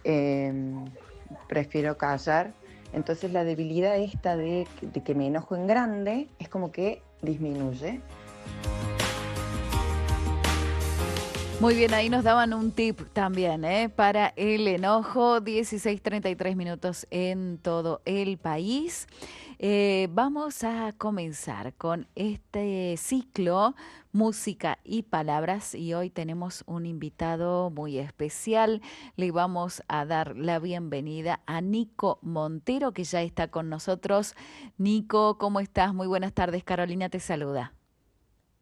eh, prefiero callar. Entonces la debilidad esta de que me enojo en grande es como que disminuye. Muy bien, ahí nos daban un tip también, para el enojo, 16:33 en todo el país. Vamos a comenzar con este ciclo, música y palabras, y hoy tenemos un invitado muy especial. Le vamos a dar la bienvenida a Nico Montero, que ya está con nosotros. Nico, ¿cómo estás? Muy buenas tardes, Carolina te saluda.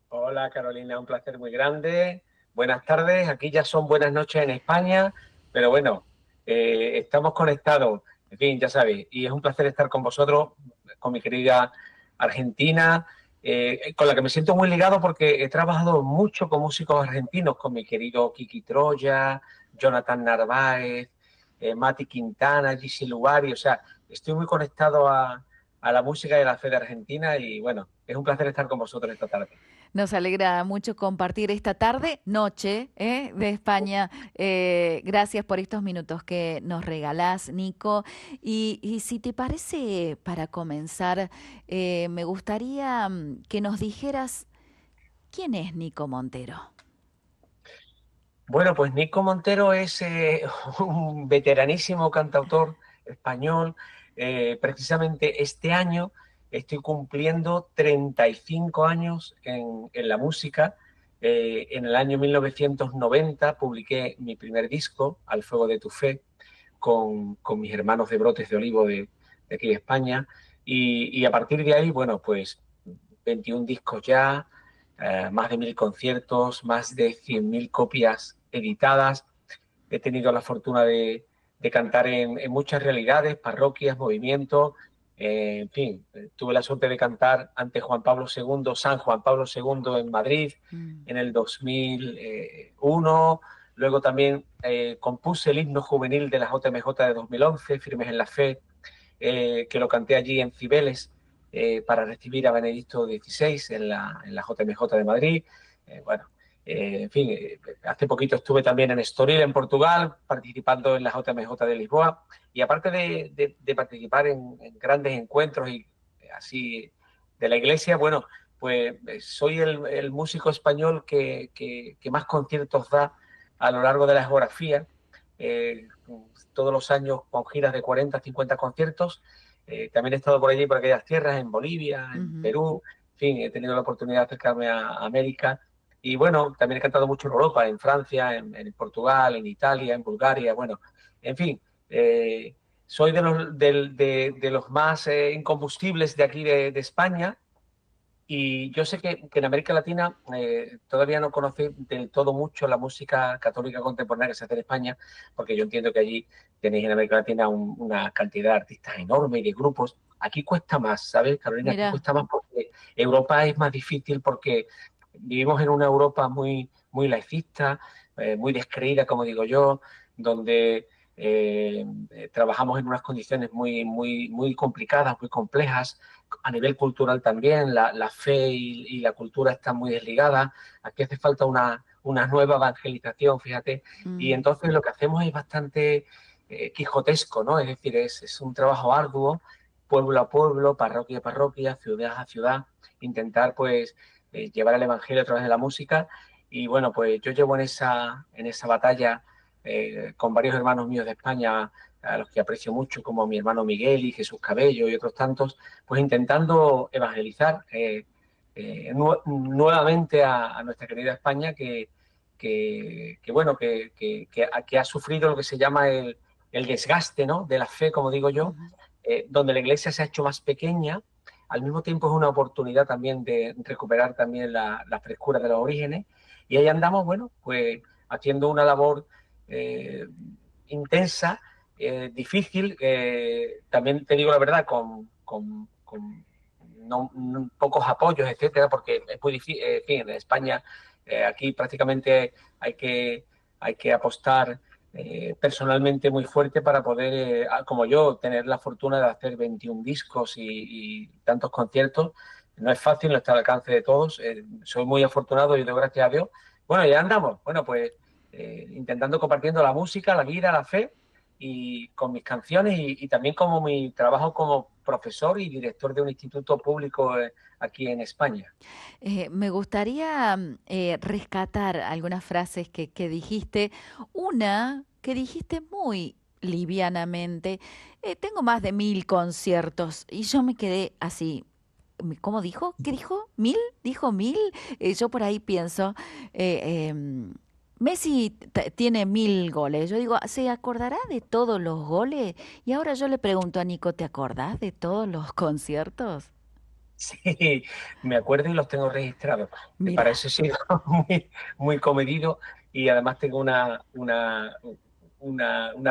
Hola Carolina, un placer muy grande. Buenas tardes, aquí ya son buenas noches en España, pero bueno, estamos conectados, en fin, ya sabéis, y es un placer estar con vosotros, con mi querida Argentina, con la que me siento muy ligado porque he trabajado mucho con músicos argentinos, con mi querido Kiki Troya, Jonathan Narváez, Mati Quintana, Gigi Lugari, o sea, estoy muy conectado a la música y a la fe de Argentina y bueno, es un placer estar con vosotros esta tarde. Nos alegra mucho compartir esta tarde, noche, de España. Gracias por estos minutos que nos regalás, Nico. Y si te parece, para comenzar, me gustaría que nos dijeras quién es Nico Montero. Bueno, pues Nico Montero es un veteranísimo cantautor español. Precisamente este año estoy cumpliendo 35 años en la música. En el año 1990 publiqué mi primer disco, Al fuego de tu fe, con mis hermanos de Brotes de Olivo de aquí de España. Y a partir de ahí, bueno, pues 21 discos ya, más de 1.000 conciertos, más de 100.000 copias editadas. He tenido la fortuna de cantar en muchas realidades, parroquias, movimientos. En fin, tuve la suerte de cantar ante Juan Pablo II, San Juan Pablo II en Madrid Mm. en el 2001. Luego también compuse el himno juvenil de la JMJ de 2011, Firmes en la Fe, que lo canté allí en Cibeles para recibir a Benedicto XVI en la JMJ de Madrid. Bueno, en fin, hace poquito estuve también en Estoril, en Portugal, participando en la JMJ de Lisboa. Y aparte de participar en grandes encuentros y así de la iglesia, bueno, pues soy el músico español que más conciertos da a lo largo de la geografía. Eh, Todos los años con giras de 40, 50 conciertos. También he estado por allí, por aquellas tierras, en Bolivia, en Ujú. Perú. En fin, he tenido la oportunidad de acercarme a América. Y bueno, también he cantado mucho en Europa, en Francia, en Portugal, en Italia, en Bulgaria. Bueno, en fin, soy de los más incombustibles de aquí de España. Y yo sé que en América Latina todavía no conoce del todo mucho la música católica contemporánea que se hace en España, porque yo entiendo que allí tenéis en América Latina una cantidad de artistas enorme y de grupos. Aquí cuesta más, ¿sabes, Carolina? Aquí Mira. cuesta más porque Europa es más difícil porque vivimos en una Europa muy, muy laicista, muy descreída, como digo yo, donde trabajamos en unas condiciones muy, muy, muy complicadas, muy complejas. A nivel cultural también, la fe y la cultura están muy desligadas. Aquí hace falta una nueva evangelización, fíjate. Y Mm. entonces lo que hacemos es bastante quijotesco, ¿no? Es decir, es un trabajo arduo, pueblo a pueblo, parroquia a parroquia, ciudad a ciudad, intentar pues llevar el evangelio a través de la música. Y bueno, pues yo llevo en esa batalla con varios hermanos míos de España, a los que aprecio mucho, como mi hermano Miguel y Jesús Cabello y otros tantos, pues intentando evangelizar nuevamente a nuestra querida España bueno, que ha sufrido lo que se llama el desgaste, ¿no?, de la fe, como digo yo, Ujú. donde la iglesia se ha hecho más pequeña. Al mismo tiempo es una oportunidad también de recuperar también la frescura de los orígenes. Y ahí andamos, bueno, pues haciendo una labor eh, intensa, difícil, también te digo la verdad, con pocos apoyos, etcétera, porque es muy difícil. En fin, en España, aquí prácticamente hay que apostar personalmente muy fuerte para poder, como yo, tener la fortuna de hacer 21 discos y tantos conciertos. No es fácil, no está al alcance de todos. Soy muy afortunado y doy gracias a Dios. Bueno, ya andamos. Bueno, pues intentando compartiendo la música, la vida, la fe, y con mis canciones y también como mi trabajo como profesor y director de un instituto público aquí en España. Me gustaría rescatar algunas frases que dijiste. Una que dijiste muy livianamente, tengo más de 1000 conciertos y yo me quedé así. ¿Cómo dijo? ¿Qué dijo? ¿1000? ¿Dijo 1000? Yo por ahí pienso, Messi tiene 1000 goles. Yo digo, ¿se acordará de todos los goles? Y ahora yo le pregunto a Nico, ¿te acordás de todos los conciertos? Sí, me acuerdo y los tengo registrados. Para Mira. eso he sido muy comedido y además tengo una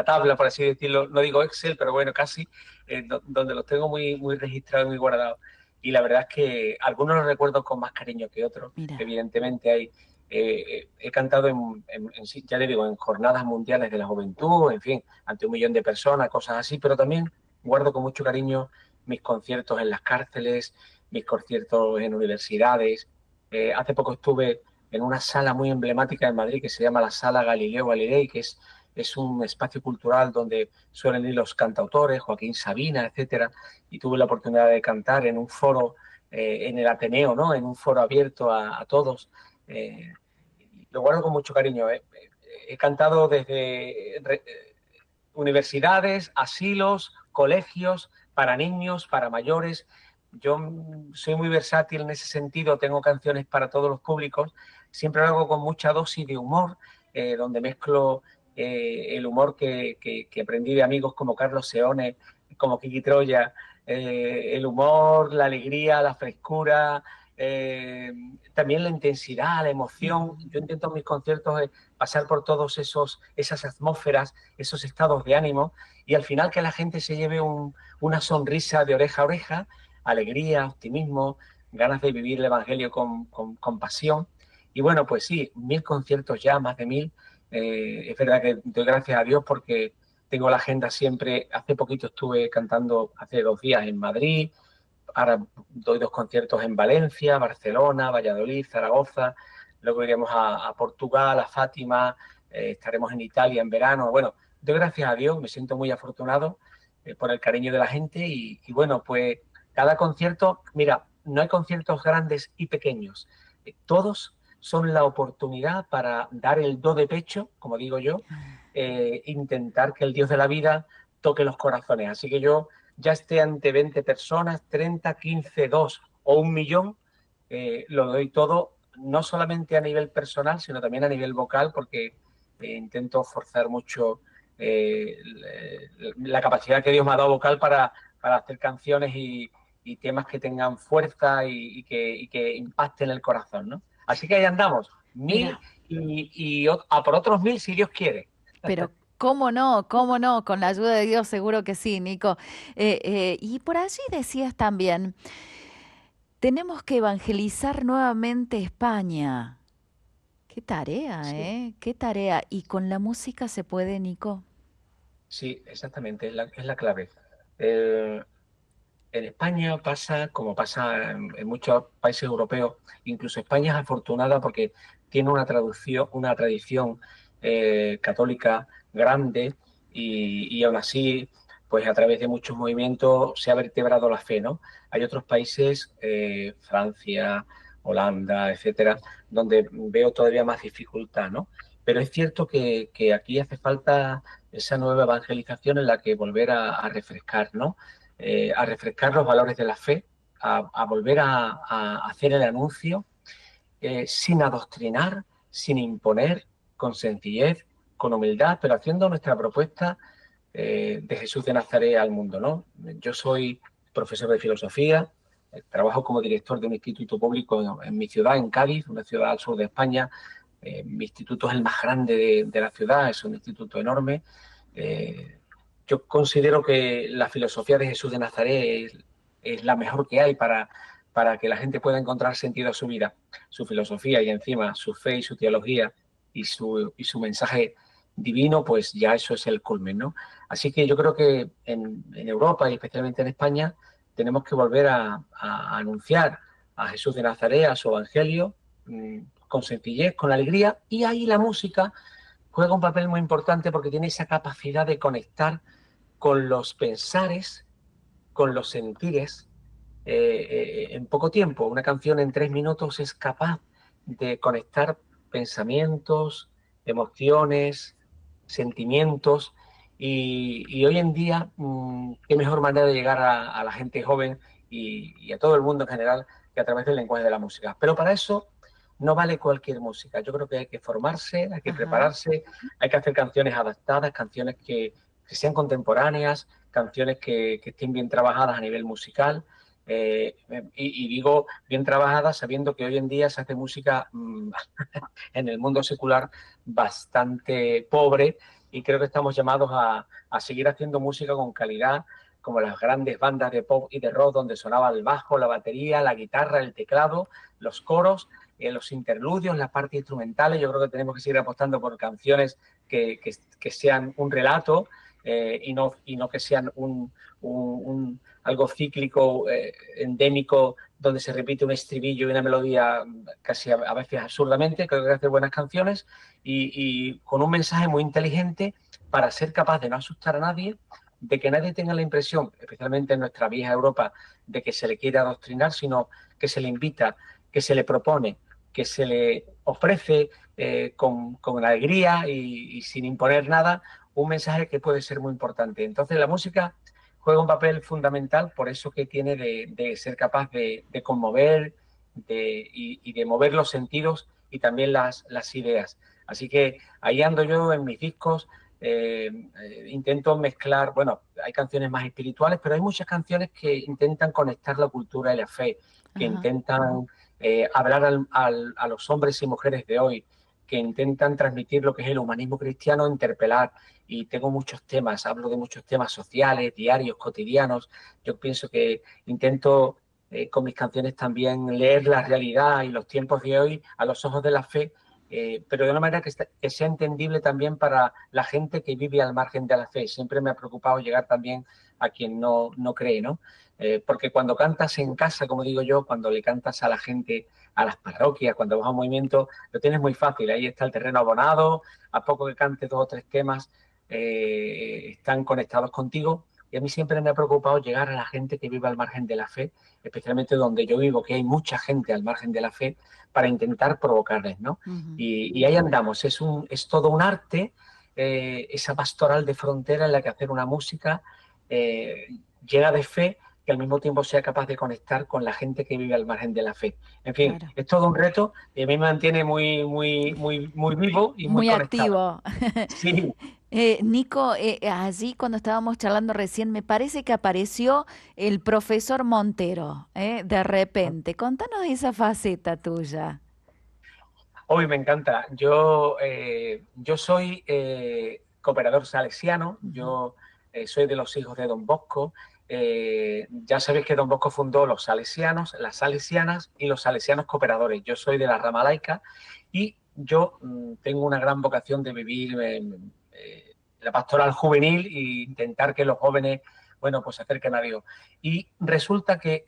tabla, por así decirlo, no digo Excel, pero bueno, casi, donde los tengo muy registrados, muy guardados. Y la verdad es que algunos los recuerdo con más cariño que otros. Mira. Evidentemente he cantado ya le digo, en jornadas mundiales de la juventud, en fin, ante 1 millón de personas, cosas así, pero también guardo con mucho cariño mis conciertos en las cárceles, mis conciertos en universidades. Hace poco estuve en una sala muy emblemática en Madrid que se llama la Sala Galileo Galilei, que es un espacio cultural donde suelen ir los cantautores, Joaquín Sabina, etcétera, y tuve la oportunidad de cantar en un foro en el Ateneo, ¿no? En un foro abierto a todos. Lo guardo con mucho cariño. He cantado desde universidades, asilos, colegios, para niños, para mayores. Yo soy muy versátil en ese sentido, tengo canciones para todos los públicos, siempre lo hago con mucha dosis de humor, donde mezclo el humor que aprendí de amigos como Carlos Seone, como Kiki Troya, el humor, la alegría, la frescura, también la intensidad, la emoción. Yo intento en mis conciertos pasar por todos esas atmósferas, esos estados de ánimo y al final que la gente se lleve una sonrisa de oreja a oreja, alegría, optimismo, ganas de vivir el Evangelio con pasión. Y bueno, pues sí, 1000 conciertos ya, más de 1000. Es verdad que doy gracias a Dios porque tengo la agenda siempre. Hace poquito estuve cantando, hace 2 días en Madrid, ahora doy 2 conciertos en Valencia, Barcelona, Valladolid, Zaragoza, luego iremos a Portugal, a Fátima, estaremos en Italia en verano. Bueno, doy gracias a Dios, me siento muy afortunado por el cariño de la gente y bueno, pues cada concierto, mira, no hay conciertos grandes y pequeños, todos son la oportunidad para dar el do de pecho, como digo yo, intentar que el Dios de la vida toque los corazones. Así que yo, ya esté ante 20 personas, 30, 15, 2 o 1 millón, lo doy todo, no solamente a nivel personal, sino también a nivel vocal, porque intento forzar mucho la capacidad que Dios me ha dado vocal para hacer canciones y temas que tengan fuerza y que impacten el corazón, ¿no? Así que ahí andamos, 1000 Mira, y a por otros 1000 si Dios quiere. pero cómo no, con la ayuda de Dios seguro que sí, Nico. Y por allí decías también, tenemos que evangelizar nuevamente España. Qué tarea, Sí, ¿eh? Qué tarea. ¿Y con la música se puede, Nico? sí, exactamente, es la clave. El, En España pasa como pasa en muchos países europeos, incluso España es afortunada porque tiene una tradición católica grande y aún así, pues a través de muchos movimientos se ha vertebrado la fe, ¿no? Hay otros países, Francia, Holanda, etcétera, donde veo todavía más dificultad, ¿no? Pero es cierto que aquí hace falta esa nueva evangelización en la que volver a refrescar, ¿no? A refrescar los valores de la fe, a volver a hacer el anuncio sin adoctrinar, sin imponer, con sencillez, con humildad, pero haciendo nuestra propuesta de Jesús de Nazaret al mundo, ¿no? Yo soy profesor de filosofía, trabajo como director de un instituto público en mi ciudad, en Cádiz, una ciudad al sur de España. Mi instituto es el más grande de la ciudad, es un instituto enorme. Eh, yo considero que la filosofía de Jesús de Nazaret es la mejor que hay para que la gente pueda encontrar sentido a su vida, su filosofía y encima su fe y su teología y su mensaje divino, pues ya eso es el culmen, ¿no? Así que yo creo que en Europa y especialmente en España tenemos que volver a anunciar a Jesús de Nazaret, a su evangelio, con sencillez, con alegría, y ahí la música juega un papel muy importante porque tiene esa capacidad de conectar con los pensares, con los sentires, en poco tiempo. Una canción en 3 minutos es capaz de conectar pensamientos, emociones, sentimientos, y hoy en día, qué mejor manera de llegar a la gente joven y a todo el mundo en general que a través del lenguaje de la música. Pero para eso no vale cualquier música. Yo creo que hay que formarse, hay que prepararse, hay que hacer canciones adaptadas, canciones que sean contemporáneas, canciones que estén bien trabajadas a nivel musical. Y digo bien trabajadas sabiendo que hoy en día se hace música en el mundo secular bastante pobre, y creo que estamos llamados a seguir haciendo música con calidad, como las grandes bandas de pop y de rock donde sonaba el bajo, la batería, la guitarra, el teclado, los coros, los interludios, las partes instrumentales. Yo creo que tenemos que seguir apostando por canciones que sean un relato, y no que sean algo cíclico, endémico, donde se repite un estribillo y una melodía casi a veces absurdamente. Creo que hay que hacer buenas canciones y con un mensaje muy inteligente para ser capaz de no asustar a nadie, de que nadie tenga la impresión, especialmente en nuestra vieja Europa, de que se le quiere adoctrinar, sino que se le invita, que se le propone, que se le ofrece con alegría y sin imponer nada, un mensaje que puede ser muy importante. Entonces la música juega un papel fundamental por eso que tiene de ser capaz de conmover y de mover los sentidos y también las ideas. Así que ahí ando yo en mis discos. Intento mezclar, bueno, hay canciones más espirituales, pero hay muchas canciones que intentan conectar la cultura y la fe, que intentan hablar a los hombres y mujeres de hoy, que intentan transmitir lo que es el humanismo cristiano, interpelar. Y tengo muchos temas, hablo de muchos temas sociales, diarios, cotidianos. Yo pienso que intento con mis canciones también leer la realidad y los tiempos de hoy a los ojos de la fe, pero de una manera que sea entendible también para la gente que vive al margen de la fe. Siempre me ha preocupado llegar también a quien no cree, ¿no? Porque cuando cantas en casa, como digo yo, cuando le cantas a la gente, a las parroquias, cuando vas a un movimiento, lo tienes muy fácil. Ahí está el terreno abonado, a poco que cantes 2 o 3 temas, están conectados contigo. Y a mí siempre me ha preocupado llegar a la gente que vive al margen de la fe, especialmente donde yo vivo, que hay mucha gente al margen de la fe, para intentar provocarles, ¿no? Y ahí andamos. Es todo un arte, esa pastoral de frontera en la que hacer una música llena de fe, que al mismo tiempo sea capaz de conectar con la gente que vive al margen de la fe. En fin, es todo un reto y a mí me mantiene muy, muy, muy, muy vivo y muy conectado. Activo. Sí. Nico, allí cuando estábamos charlando recién, me parece que apareció el profesor Montero, de repente. Contanos esa faceta tuya. Hoy me encanta. Yo soy cooperador salesiano, yo soy de los hijos de Don Bosco. Ya sabéis que Don Bosco fundó los salesianos, las salesianas y los salesianos cooperadores. Yo soy de la rama laica y yo tengo una gran vocación de vivir la pastoral juvenil e intentar que los jóvenes, bueno, pues se acerquen a Dios. Y resulta que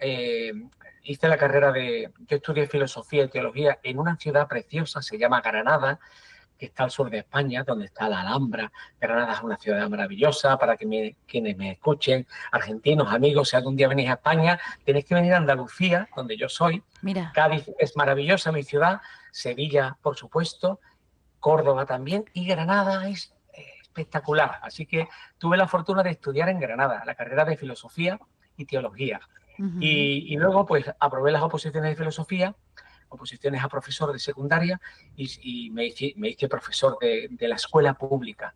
hice la carrera yo estudié filosofía y teología en una ciudad preciosa, se llama Granada, que está al sur de España, donde está la Alhambra. Granada es una ciudad maravillosa para quienes me escuchen, argentinos, amigos, si algún día venís a España, tenéis que venir a Andalucía, donde yo soy. Mira. Cádiz es maravillosa, mi ciudad, Sevilla, por supuesto, Córdoba también, y Granada es espectacular. Así que tuve la fortuna de estudiar en Granada la carrera de filosofía y teología. Y luego, pues, aprobé las oposiciones de filosofía, oposiciones a profesor de secundaria, y me hice profesor de la escuela pública.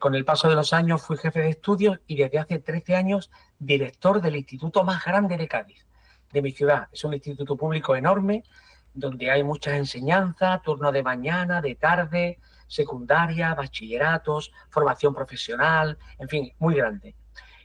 Con el paso de los años fui jefe de estudios y desde hace 13 años director del instituto más grande de Cádiz, de mi ciudad. Es un instituto público enorme, donde hay muchas enseñanzas, turno de mañana, de tarde, secundaria, bachilleratos, formación profesional, en fin, muy grande.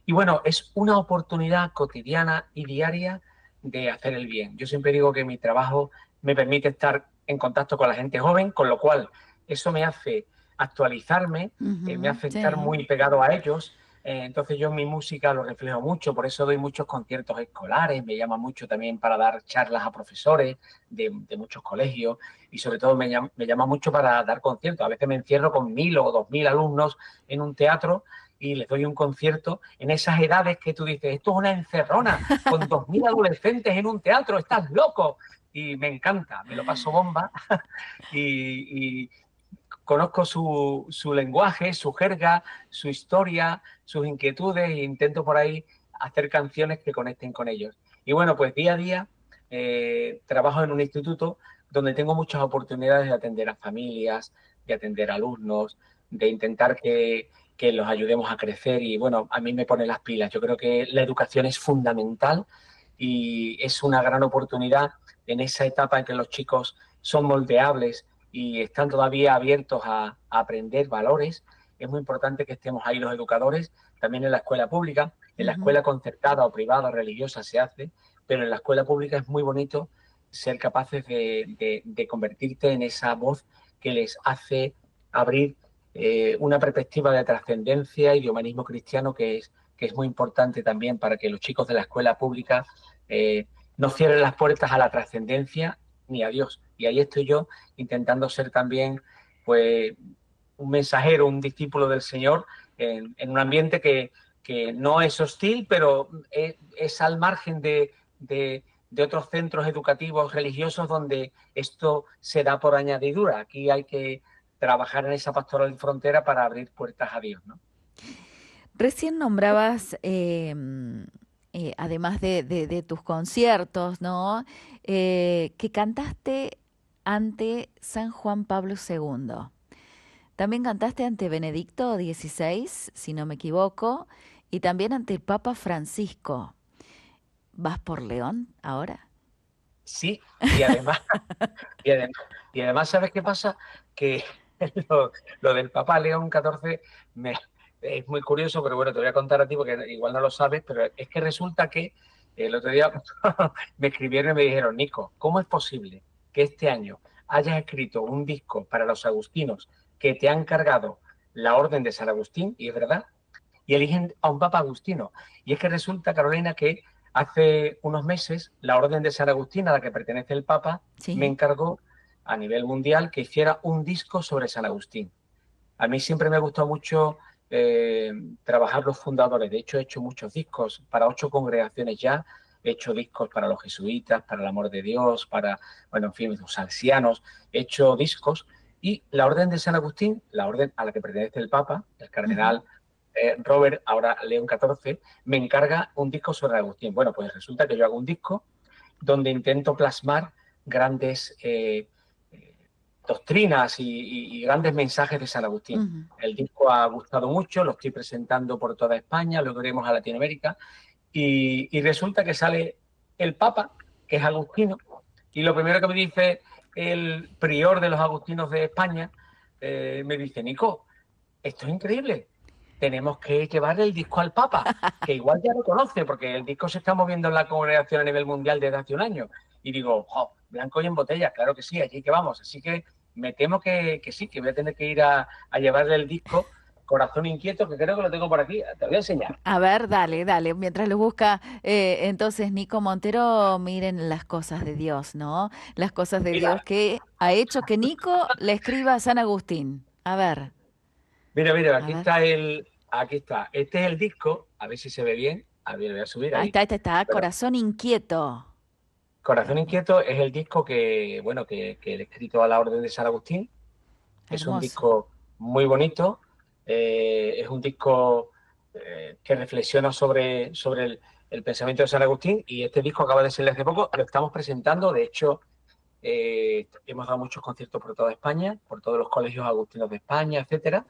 Y bueno, es una oportunidad cotidiana y diaria de hacer el bien. Yo siempre digo que mi trabajo me permite estar en contacto con la gente joven, con lo cual eso me hace actualizarme, me hace estar muy pegado a ellos, Entonces yo en mi música lo reflejo mucho, por eso doy muchos conciertos escolares, me llama mucho también para dar charlas a profesores de muchos colegios y sobre todo me llama mucho para dar conciertos. A veces me encierro con 1000 o 2000 alumnos en un teatro y les doy un concierto en esas edades que tú dices, esto es una encerrona, con 2000 adolescentes en un teatro, estás loco. Y me encanta, me lo paso bomba y conozco su lenguaje, su jerga, su historia, sus inquietudes e intento por ahí hacer canciones que conecten con ellos. Y bueno, pues día a día trabajo en un instituto donde tengo muchas oportunidades de atender a familias, de atender a alumnos, de intentar que los ayudemos a crecer y bueno, a mí me pone las pilas. Yo creo que la educación es fundamental y es una gran oportunidad en esa etapa en que los chicos son moldeables y están todavía abiertos a aprender valores. Es muy importante que estemos ahí los educadores, también en la escuela pública, en la escuela concertada o privada, religiosa se hace, pero en la escuela pública es muy bonito ser capaces de convertirte en esa voz que les hace abrir una perspectiva de trascendencia y de humanismo cristiano que es muy importante también para que los chicos de la escuela pública no cierren las puertas a la trascendencia ni a Dios. Y ahí estoy yo intentando ser también pues un mensajero, un discípulo del Señor en un ambiente que no es hostil, pero es al margen de otros centros educativos religiosos donde esto se da por añadidura. Aquí hay que trabajar en esa pastoral de frontera para abrir puertas a Dios, ¿no? Recién nombrabas, además de tus conciertos, ¿no? Que cantaste ante San Juan Pablo II. También cantaste ante Benedicto XVI, si no me equivoco, y también ante el Papa Francisco. ¿Vas por León ahora? Sí, y además, y además, y además ¿sabes qué pasa? Que lo del Papa León XIV es muy curioso, pero bueno, te voy a contar a ti porque igual no lo sabes, pero es que resulta que el otro día me escribieron y me dijeron, Nico, ¿cómo es posible que este año hayas escrito un disco para los agustinos que te han cargado la Orden de San Agustín, y es verdad, y eligen a un Papa agustino? Y es que resulta, Carolina, que hace unos meses la Orden de San Agustín, a la que pertenece el Papa, me Sí. encargó a nivel mundial que hiciera un disco sobre San Agustín. A mí siempre me gustó mucho trabajar los fundadores. De hecho, he hecho muchos discos para 8 congregaciones ya. He hecho discos para los jesuitas, para el amor de Dios, para, bueno, en fin, los salesianos. He hecho discos. Y la Orden de San Agustín, la orden a la que pertenece el Papa, el cardenal Robert, ahora León XIV, me encarga un disco sobre Agustín. Bueno, pues resulta que yo hago un disco donde intento plasmar grandes doctrinas y grandes mensajes de San Agustín. El disco ha gustado mucho, lo estoy presentando por toda España, lo iremos a Latinoamérica y resulta que sale el Papa, que es agustino, y lo primero que me dice el prior de los agustinos de España, me dice, Nico, esto es increíble, tenemos que llevar el disco al Papa, que igual ya lo conoce, porque el disco se está moviendo en la congregación a nivel mundial desde hace un año. Y digo, oh, blanco y en botella, claro que sí, allí que vamos. Así que me temo que sí, que voy a tener que ir a llevarle el disco Corazón Inquieto, que creo que lo tengo por aquí, te lo voy a enseñar. A ver, dale, dale. Mientras lo busca, entonces Nico Montero, miren las cosas de Dios, ¿no? Las cosas de Dios Mira, que ha hecho que Nico le escriba a San Agustín. mira, A ver. aquí está. Este es el disco, a ver si se ve bien, a ver, lo voy a subir Ahí ahí. está, este está, Pero Corazón Inquieto. Corazón Hermoso. Inquieto es el disco que, bueno, que he escrito a la Orden de San Agustín. Es un Hermoso. disco muy bonito, es un disco que reflexiona sobre el pensamiento de San Agustín y este disco acaba de salir hace poco, lo estamos presentando, de hecho hemos dado muchos conciertos por toda España, por todos los colegios agustinos de España, etcétera,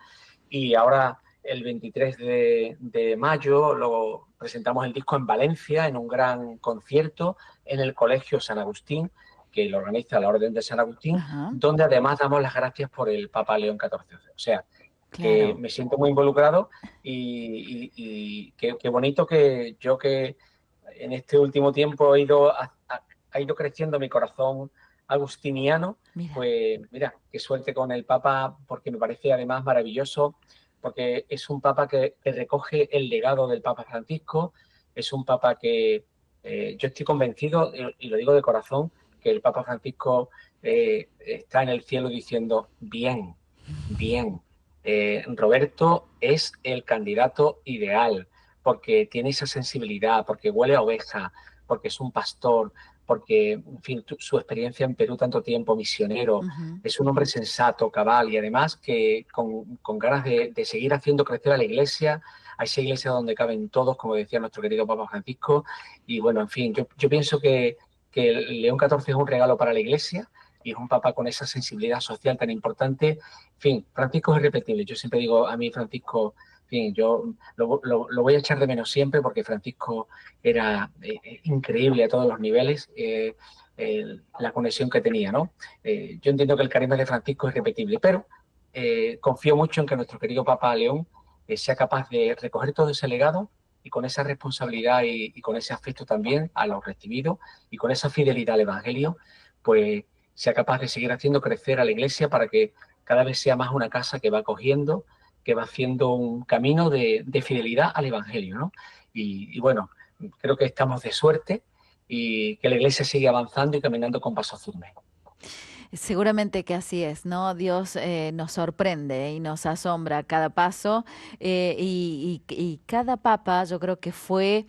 y ahora el 23 de mayo lo presentamos el disco en Valencia, en un gran concierto en el Colegio San Agustín, que lo organiza la Orden de San Agustín, Ajá, donde además damos las gracias por el Papa León XIV. O sea, que claro. me siento muy involucrado y qué bonito que yo que en este último tiempo ha ido creciendo mi corazón agustiniano, Mira. pues mira, qué suerte con el Papa, porque me parece además maravilloso porque es un papa que recoge el legado del Papa Francisco, es un papa que yo estoy convencido, y lo digo de corazón, que el Papa Francisco está en el cielo diciendo, bien, bien, Roberto es el candidato ideal, porque tiene esa sensibilidad, porque huele a oveja, porque es un pastor, porque, en fin, su experiencia en Perú tanto tiempo, misionero, es un hombre sensato, cabal, y además que con ganas de seguir haciendo crecer a la Iglesia, a esa Iglesia donde caben todos, como decía nuestro querido Papa Francisco, y bueno, en fin, yo pienso que León XIV es un regalo para la Iglesia, y es un papa con esa sensibilidad social tan importante. En fin, Francisco es irrepetible. Yo siempre digo, a mí Francisco, en fin, yo lo voy a echar de menos siempre porque Francisco era increíble a todos los niveles, la conexión que tenía, ¿no? Yo entiendo que el carisma de Francisco es irrepetible, pero confío mucho en que nuestro querido Papa León sea capaz de recoger todo ese legado y con esa responsabilidad y con ese afecto también a los recibidos y con esa fidelidad al Evangelio, pues sea capaz de seguir haciendo crecer a la Iglesia para que cada vez sea más una casa que va acogiendo, que va haciendo un camino de fidelidad al Evangelio, ¿no? Y bueno, creo que estamos de suerte y que la Iglesia sigue avanzando y caminando con paso firme. Seguramente que así es, ¿no? Dios nos sorprende y nos asombra a cada paso y cada papa yo creo que fue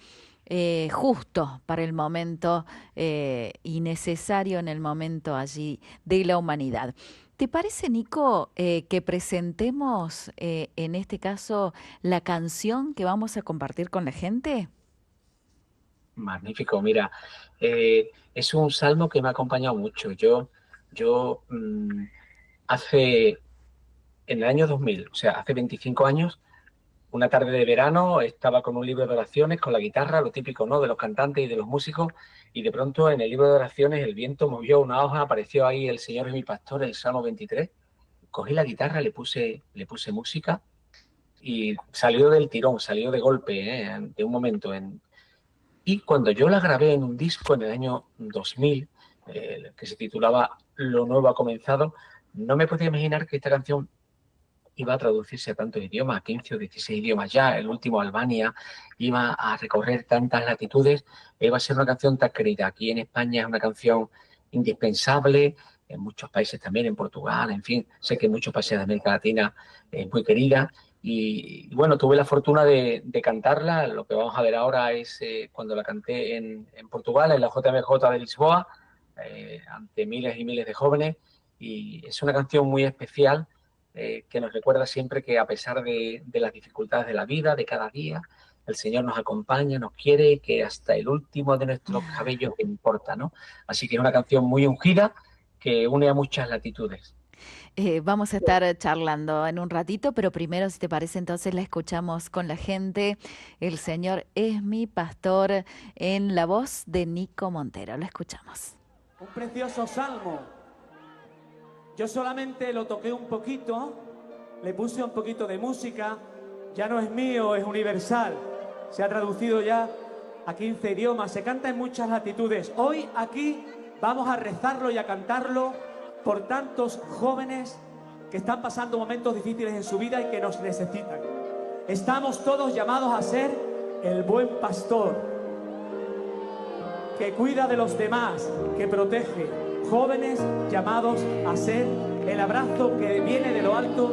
justo para el momento y necesario en el momento allí de la humanidad. ¿Te parece, Nico, que presentemos en este caso la canción que vamos a compartir con la gente? Magnífico, mira, es un salmo que me ha acompañado mucho. Yo hace, en el año 2000, o sea, hace 25 años, una tarde de verano, estaba con un libro de oraciones, con la guitarra, lo típico, ¿no?, de los cantantes y de los músicos, y de pronto en el libro de oraciones el viento movió una hoja, apareció ahí el Señor es mi pastor, el Salmo 23, cogí la guitarra, le puse música y salió del tirón, salió de golpe, de un momento. Y cuando yo la grabé en un disco en el año 2000, que se titulaba Lo nuevo ha comenzado, no me podía imaginar que esta canción iba a traducirse a tantos idiomas, a 15 o 16 idiomas ya, el último Albania, iba a recorrer tantas latitudes, iba a ser una canción tan querida. Aquí en España es una canción indispensable, en muchos países también, en Portugal, en fin, sé que en muchos países de América Latina es muy querida. Y bueno, tuve la fortuna de cantarla. Lo que vamos a ver ahora es cuando la canté en Portugal, en la JMJ de Lisboa, ante miles y miles de jóvenes. Y es una canción muy especial que nos recuerda siempre que a pesar de las dificultades de la vida, de cada día, el Señor nos acompaña, nos quiere, que hasta el último de nuestros cabellos importa, ¿no? Así que es una canción muy ungida que une a muchas latitudes. Vamos a estar charlando en un ratito, pero primero, si te parece, entonces la escuchamos con la gente. El Señor es mi pastor en la voz de Nico Montero. La escuchamos. Un precioso salmo. Yo solamente lo toqué un poquito, le puse un poquito de música. Ya no es mío, es universal. Se ha traducido ya a 15 idiomas, se canta en muchas latitudes. Hoy aquí vamos a rezarlo y a cantarlo por tantos jóvenes que están pasando momentos difíciles en su vida y que nos necesitan. Estamos todos llamados a ser el buen pastor, que cuida de los demás, que protege. Jóvenes llamados a ser el abrazo que viene de lo alto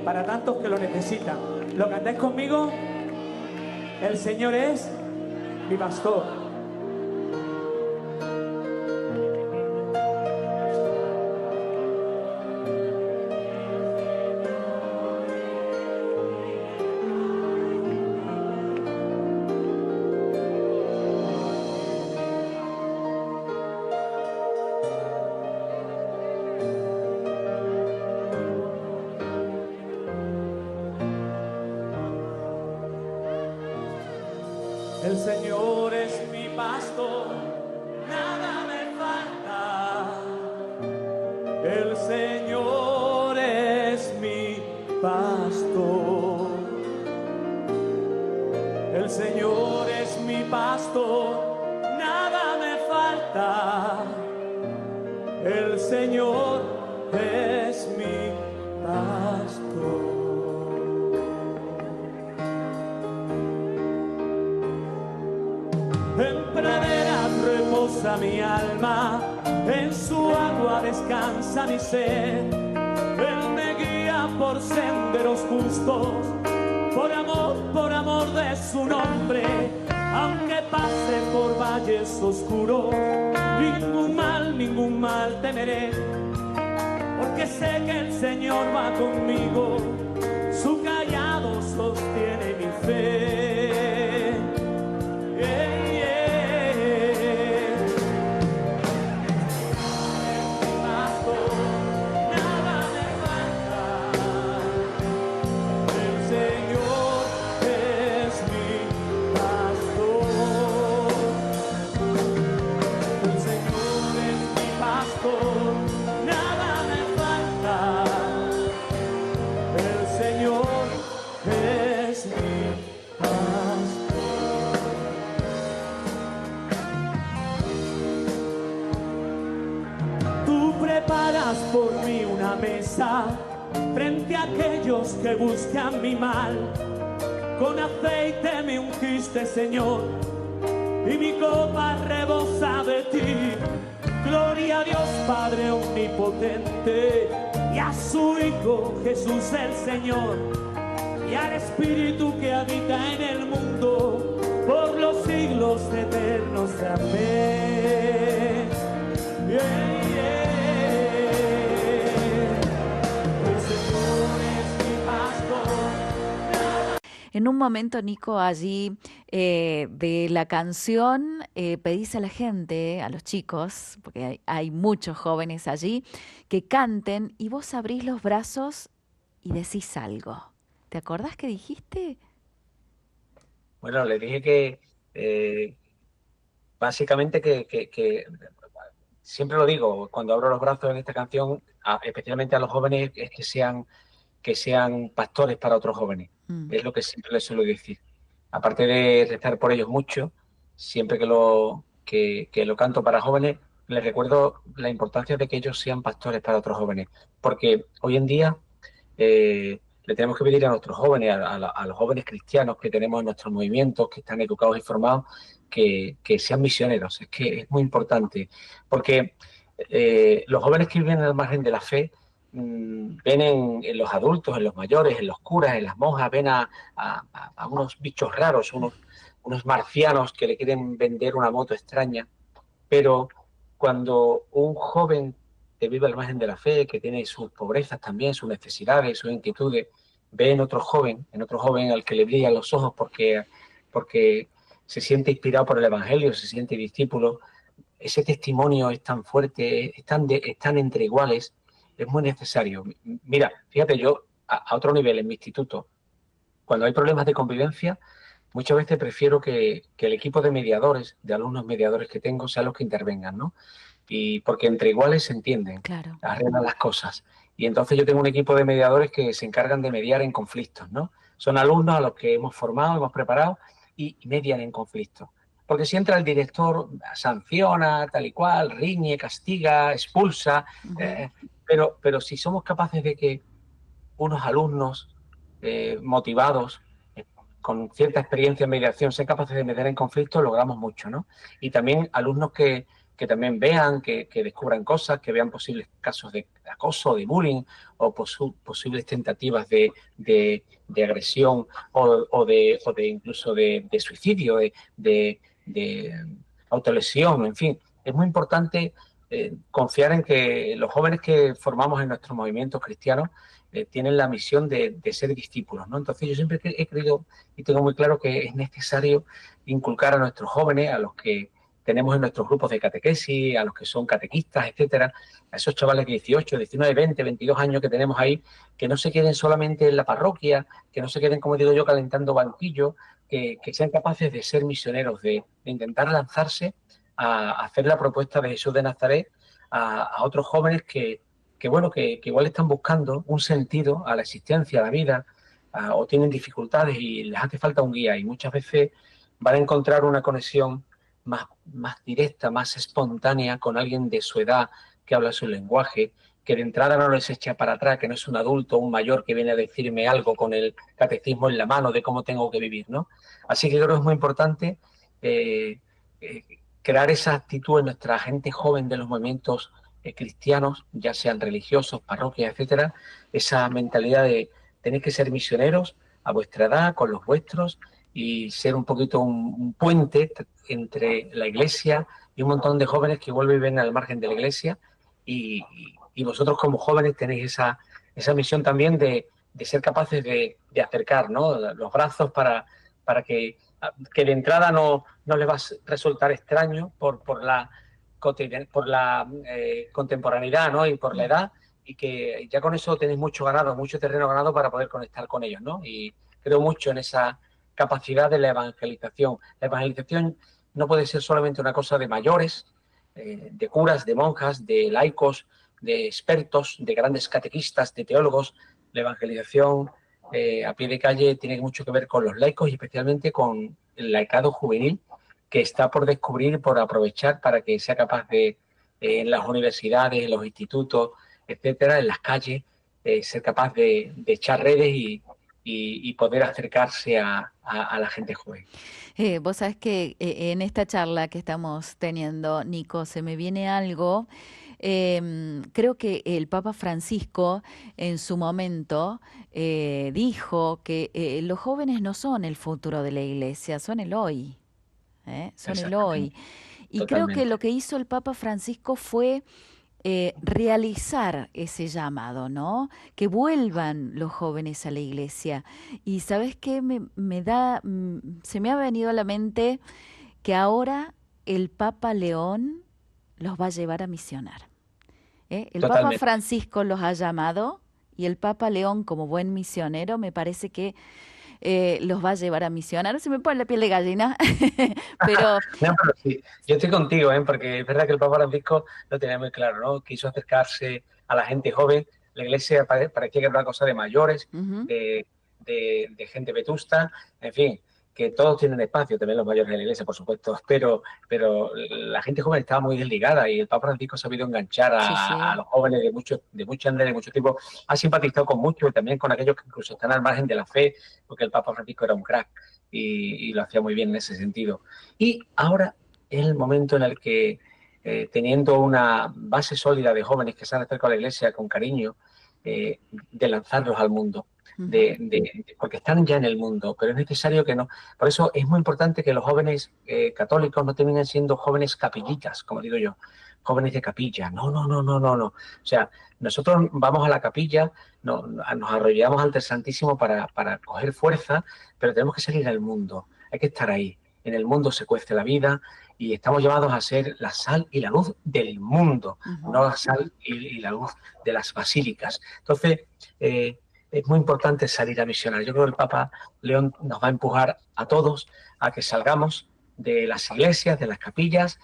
para tantos que lo necesitan. ¿Lo cantáis conmigo? El Señor es mi pastor. El Señor es mi pastor, nada me falta. El Señor es mi pastor. El Señor es mi pastor, nada me falta. El Señor es mi pastor. En praderas reposa mi alma, en su agua descansa mi ser. Él me guía por senderos justos, por amor de su nombre. Aunque pase por valles oscuros, ningún mal temeré, porque sé que el Señor va conmigo, su callado sostiene mi fe. Yeah, yeah. Nada me falta, el Señor es mi pastor. El Señor es mi pastor, nada me falta. El Señor es mi pastor. Tú preparas por mí una mesa frente a aquellos que buscan mi mal. Con aceite me ungiste, Señor, y mi copa rebosa de ti. Gloria a Dios Padre omnipotente, y a su Hijo Jesús el Señor, y al Espíritu que habita en el mundo, por los siglos eternos. Amén. Yeah, yeah. El Señor es mi pastor. En un momento, Nico, allí de la canción, pedís a la gente, a los chicos, porque hay muchos jóvenes allí, que canten y vos abrís los brazos y decís algo. ¿Te acordás que dijiste? Bueno, le dije que básicamente que siempre lo digo, cuando abro los brazos en esta canción, especialmente a los jóvenes, es que sean pastores para otros jóvenes. Es lo que siempre les suelo decir. Aparte de rezar por ellos mucho, siempre que lo canto para jóvenes, les recuerdo la importancia de que ellos sean pastores para otros jóvenes. Porque hoy en día le tenemos que pedir a nuestros jóvenes, a los jóvenes cristianos que tenemos en nuestros movimientos, que están educados y formados, que sean misioneros. Es que es muy importante. Porque los jóvenes que viven al margen de la fe ven en los adultos, en los mayores, en los curas, en las monjas, ven a unos bichos raros, unos marcianos que le quieren vender una moto extraña. Pero cuando un joven que vive al margen de la fe, que tiene sus pobrezas también, sus necesidades, sus inquietudes, ve en otro joven al que le brillan los ojos porque se siente inspirado por el Evangelio, se siente discípulo, ese testimonio es tan fuerte, están entre iguales, es muy necesario. Mira, fíjate, yo a otro nivel, en mi instituto, cuando hay problemas de convivencia, muchas veces prefiero que el equipo de mediadores, de alumnos mediadores que tengo, sean los que intervengan, ¿no? Y porque entre iguales se entienden, Claro. arreglan las cosas. Y entonces yo tengo un equipo de mediadores que se encargan de mediar en conflictos, ¿no? Son alumnos a los que hemos formado, hemos preparado y median en conflictos. Porque si entra el director, sanciona, tal y cual, riñe, castiga, expulsa, pero si somos capaces de que unos alumnos motivados, con cierta experiencia en mediación, sean capaces de mediar en conflictos, logramos mucho, ¿no? Y también alumnos que también vean, que descubran cosas, que vean posibles casos de acoso, de bullying, o posibles tentativas de agresión o de incluso de suicidio, de autolesión, en fin. Es muy importante confiar en que los jóvenes que formamos en nuestros movimientos cristianos tienen la misión de ser discípulos, ¿no? Entonces yo siempre he creído y tengo muy claro que es necesario inculcar a nuestros jóvenes, a los que tenemos en nuestros grupos de catequesis, a los que son catequistas, etcétera, a esos chavales de 18, 19, 20, 22 años que tenemos ahí, que no se queden solamente en la parroquia, que no se queden, como digo yo, calentando banquillos, que sean capaces de ser misioneros, de intentar lanzarse a hacer la propuesta de Jesús de Nazaret a otros jóvenes que igual están buscando un sentido a la existencia, a la vida, o tienen dificultades y les hace falta un guía, y muchas veces van a encontrar una conexión más directa, más espontánea con alguien de su edad, que habla su lenguaje, que de entrada no les echa para atrás, que no es un adulto, un mayor que viene a decirme algo con el catecismo en la mano de cómo tengo que vivir, ¿no? Así que creo que es muy importante crear esa actitud en nuestra gente joven de los movimientos cristianos, ya sean religiosos, parroquias, etcétera, esa mentalidad de tenéis que ser misioneros a vuestra edad, con los vuestros, y ser un poquito un puente entre la iglesia y un montón de jóvenes que igual viven al margen de la iglesia, y vosotros como jóvenes tenéis esa misión también de ser capaces de acercar, ¿no?, los brazos para que de entrada no les va a resultar extraño por la contemporaneidad, ¿no?, y por la edad, y que ya con eso tenéis mucho ganado, mucho terreno ganado para poder conectar con ellos, ¿no? Y creo mucho en esa capacidad de la evangelización. La evangelización no puede ser solamente una cosa de mayores, de curas, de monjas, de laicos, de expertos, de grandes catequistas, de teólogos. La evangelización a pie de calle tiene mucho que ver con los laicos y especialmente con el laicado juvenil, que está por descubrir, por aprovechar para que sea capaz de, en las universidades, en los institutos, etcétera, en las calles, ser capaz de echar redes y poder acercarse a la gente joven. Vos sabés que en esta charla que estamos teniendo, Nico, se me viene algo. Creo que el Papa Francisco en su momento dijo que los jóvenes no son el futuro de la iglesia, son el hoy. Son el hoy. Y Totalmente. creo que lo que hizo el Papa Francisco fue realizar ese llamado, ¿no? Que vuelvan los jóvenes a la iglesia. Y ¿sabes qué? Se me ha venido a la mente que ahora el Papa León los va a llevar a misionar. El Papa Totalmente. Francisco los ha llamado y el Papa León, como buen misionero, me parece que los va a llevar a misionar. Se me pone la piel de gallina, pero No, pero sí, yo estoy contigo, porque es verdad que el Papa Francisco lo tenía muy claro, ¿no? Quiso acercarse a la gente joven. La iglesia parecía que era una cosa de mayores, ujú, de gente vetusta, en fin, que todos tienen espacio, también los mayores de la iglesia, por supuesto, pero la gente joven estaba muy desligada y el Papa Francisco ha sabido enganchar sí, a sí. los jóvenes de mucho andar, de mucho tipo. Ha simpatizado con muchos y también con aquellos que incluso están al margen de la fe, porque el Papa Francisco era un crack y lo hacía muy bien en ese sentido. Y ahora es el momento en el que, teniendo una base sólida de jóvenes que se han acercado a la iglesia con cariño, de lanzarlos al mundo. Porque están ya en el mundo, pero es necesario que no. Por eso es muy importante que los jóvenes católicos no terminen siendo jóvenes capillitas, como digo yo, jóvenes de capilla. No. O sea, nosotros vamos a la capilla, nos arrodillamos ante el Santísimo para coger fuerza, pero tenemos que salir al mundo, hay que estar ahí. En el mundo se cuece la vida y estamos llamados a ser la sal y la luz del mundo, no la sal y la luz de las basílicas. Entonces, es muy importante salir a misionar. Yo creo que el Papa León nos va a empujar a todos a que salgamos de las iglesias, de las capillas,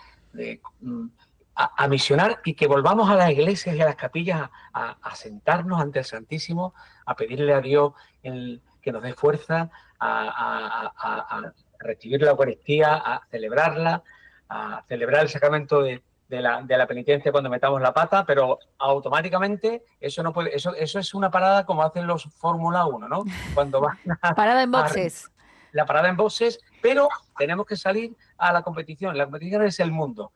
a misionar y que volvamos a las iglesias y a las capillas a sentarnos ante el Santísimo, a pedirle a Dios que nos dé fuerza, a recibir la Eucaristía, a celebrarla, a celebrar el sacramento de la penitencia cuando metamos la pata, pero automáticamente eso no puede, eso es una parada como hacen los Fórmula 1, ¿no? Cuando van Parada en boxes. la parada en boxes, pero tenemos que salir a la competición. La competición es el mundo,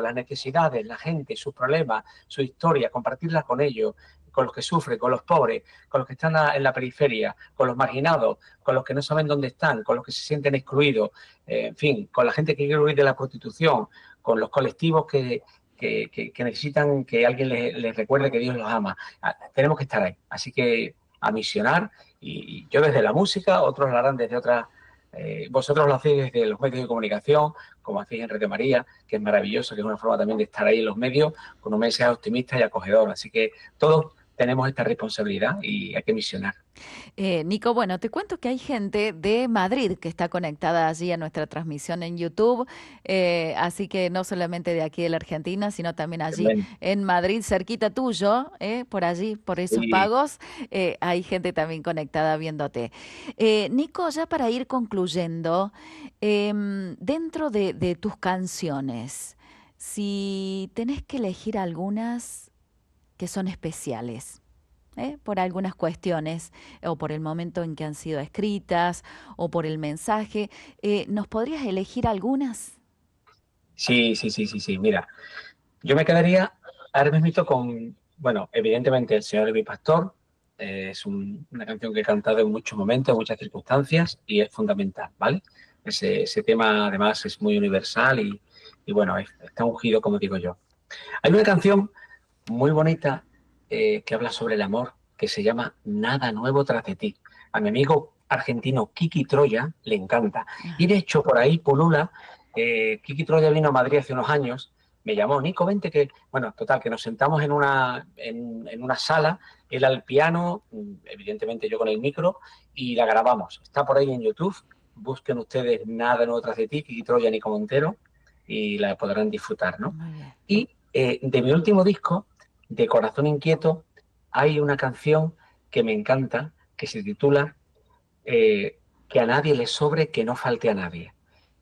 las necesidades, la gente, sus problemas, su historia, compartirla con ellos, con los que sufren, con los pobres, con los que están en la periferia, con los marginados, con los que no saben dónde están, con los que se sienten excluidos, en fin, con la gente que quiere huir de la prostitución, con los colectivos que necesitan que alguien les recuerde que Dios los ama. Tenemos que estar ahí. Así que a misionar, y yo desde la música, otros lo harán desde otras. Vosotros lo hacéis desde los medios de comunicación, como hacéis en Radio María, que es maravilloso, que es una forma también de estar ahí en los medios con un mensaje optimista y acogedor. Así que todos tenemos esta responsabilidad y hay que misionar. Nico, bueno, te cuento que hay gente de Madrid que está conectada allí a nuestra transmisión en YouTube, así que no solamente de aquí de la Argentina, sino también allí Bueno, en Madrid, cerquita tuyo, por allí, por esos y pagos, hay gente también conectada viéndote. Nico, ya para ir concluyendo, dentro de tus canciones, si tenés que elegir algunas que son especiales, por algunas cuestiones o por el momento en que han sido escritas o por el mensaje, ¿nos podrías elegir algunas? Sí. Mira, yo me quedaría ahora mismo con, bueno, evidentemente El Señor es mi pastor. Es una canción que he cantado en muchos momentos, en muchas circunstancias y es fundamental, ¿vale? Ese tema además es muy universal y bueno, está ungido, como digo yo. Hay una canción muy bonita que habla sobre el amor, que se llama Nada nuevo tras de ti. A mi amigo argentino Kiki Troya le encanta. Y de hecho por ahí pulula, Kiki Troya vino a Madrid hace unos años, me llamó, Nico, vente que, bueno, total, que nos sentamos en una sala, él al piano, evidentemente yo con el micro, y la grabamos. Está por ahí en YouTube, busquen ustedes Nada nuevo tras de ti, Kiki Troya, Nico Montero, y la podrán disfrutar, ¿no? Y de mi último disco, de Corazón Inquieto, hay una canción que me encanta, que se titula Que a nadie le sobre, que no falte a nadie.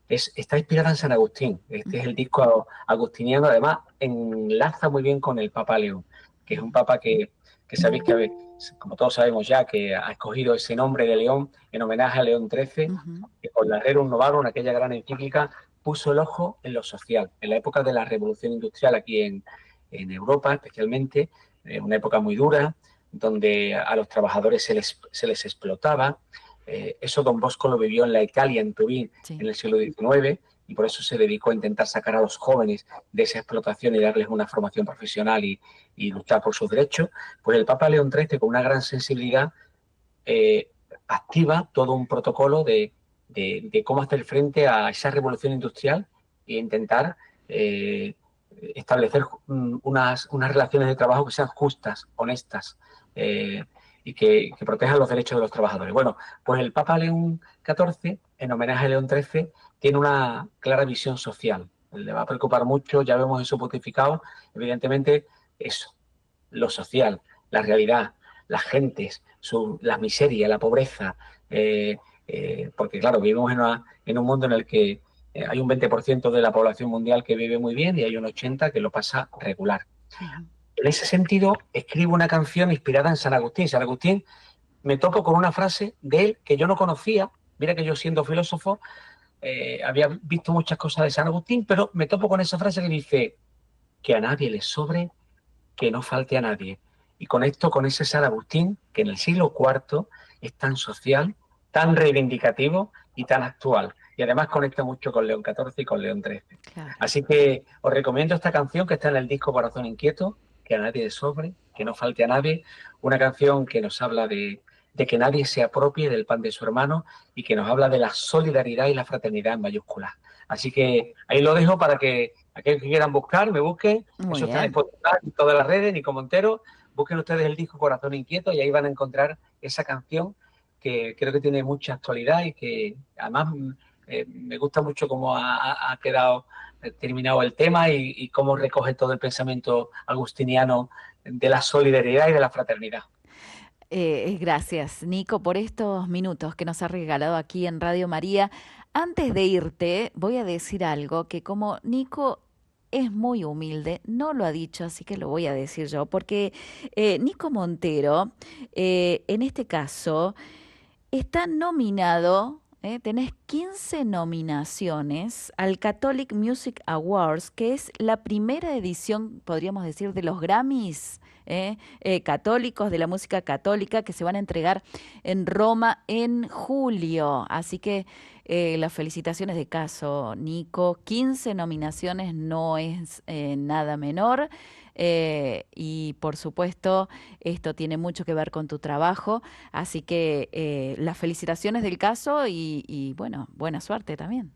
Está inspirada en San Agustín. Este es el disco agustiniano, además enlaza muy bien con el Papa León, que es un papa que sabéis que, como todos sabemos ya, que ha escogido ese nombre de León en homenaje a León XIII, que con la Rerum Novarum, aquella gran encíclica, puso el ojo en lo social. En la época de la Revolución Industrial aquí en Europa, especialmente, una época muy dura, donde a los trabajadores se les explotaba. Eso Don Bosco lo vivió en la Italia, en Turín, en el siglo XIX, y por eso se dedicó a intentar sacar a los jóvenes de esa explotación y darles una formación profesional y luchar por sus derechos. Pues el Papa León XIII, con una gran sensibilidad, activa todo un protocolo de cómo hacer frente a esa revolución industrial e intentar establecer unas relaciones de trabajo que sean justas, honestas, y que protejan los derechos de los trabajadores. Bueno, pues el Papa León XIV, en homenaje a León XIII, tiene una clara visión social. Le va a preocupar mucho, ya vemos eso pontificado, evidentemente, eso, lo social, la realidad, las gentes, la miseria, la pobreza, porque claro, vivimos en un mundo en el que hay un 20% de la población mundial que vive muy bien y hay un 80% que lo pasa regular. En ese sentido, escribo una canción inspirada en San Agustín. San Agustín, me topo con una frase de él que yo no conocía. Mira que yo, siendo filósofo, había visto muchas cosas de San Agustín, pero me topo con esa frase que dice que a nadie le sobre, que no falte a nadie. Y conecto con ese San Agustín que en el siglo IV es tan social, tan reivindicativo y tan actual. Y además conecta mucho con León XIV y con León XIII. Claro. Así que os recomiendo esta canción que está en el disco Corazón Inquieto, que a nadie le sobre, que no falte a nadie. Una canción que nos habla de que nadie se apropie del pan de su hermano y que nos habla de la solidaridad y la fraternidad en mayúsculas. Así que ahí lo dejo para que aquellos que quieran buscar, me busquen. Eso está en Spotify, en todas las redes, Nico Montero. Busquen ustedes el disco Corazón Inquieto y ahí van a encontrar esa canción que creo que tiene mucha actualidad y que además me gusta mucho cómo ha quedado terminado el tema y cómo recoge todo el pensamiento agustiniano de la solidaridad y de la fraternidad. Gracias, Nico, por estos minutos que nos has regalado aquí en Radio María. Antes de irte, voy a decir algo que como Nico es muy humilde, no lo ha dicho, así que lo voy a decir yo, porque Nico Montero, en este caso, está nominado, tenés 15 nominaciones al Catholic Music Awards, que es la primera edición, podríamos decir, de los Grammys católicos, de la música católica, que se van a entregar en Roma en julio. Así que las felicitaciones de caso, Nico. 15 nominaciones no es nada menor. Y por supuesto, esto tiene mucho que ver con tu trabajo. Así que las felicitaciones del caso y bueno, buena suerte también.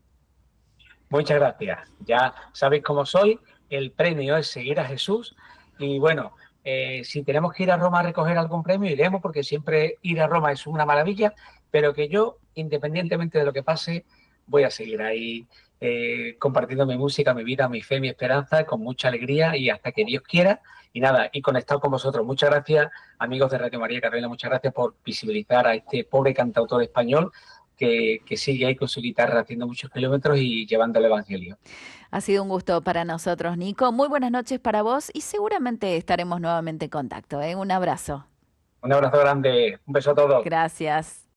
Muchas gracias. Ya sabéis cómo soy. El premio es seguir a Jesús. Y bueno, si tenemos que ir a Roma a recoger algún premio, iremos, porque siempre ir a Roma es una maravilla, pero que yo, independientemente de lo que pase, voy a seguir ahí compartiendo mi música, mi vida, mi fe, mi esperanza, con mucha alegría y hasta que Dios quiera. Y nada, y conectado con vosotros. Muchas gracias, amigos de Radio María Carolina, muchas gracias por visibilizar a este pobre cantautor español que sigue ahí con su guitarra haciendo muchos kilómetros y llevando el Evangelio. Ha sido un gusto para nosotros, Nico. Muy buenas noches para vos y seguramente estaremos nuevamente en contacto. Un abrazo. Un abrazo grande. Un beso a todos. Gracias.